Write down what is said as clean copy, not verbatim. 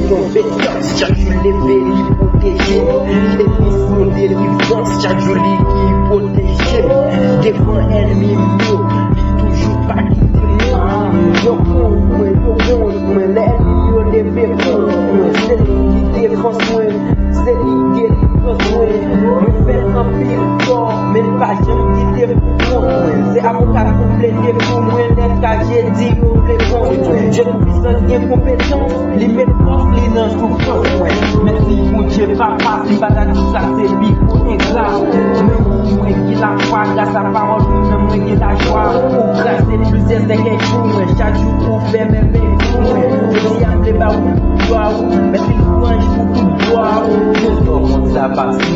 compétence, chaque jour levé, li protégé. Mission délivrance, chaque jour li qui protégé. Devant ennemi mieux, toujours pas quitter moi. Yo con, l'ennemi yo levé contre moi. C'est lui qui défense moi, c'est lui qui défense moi. Me fait un pile fort, mais pas jamais quitter pour moi. C'est avocat complété pour moi, les cas j'ai dit yo les bons. Je puissance incompétence, li met force, li nan souffrance. Merci pour Dieu, papa, si pas tout ça c'est bico ingrat. Moi qui la foi, grâce à parole, moi qui la joie. Pour grâce et plus c'est quelque chose, chaque jour pour faire mes bénéfices. Je dis à mes barons, gloire, mais il prend pour toute gloire. Je sors comme ça, pas si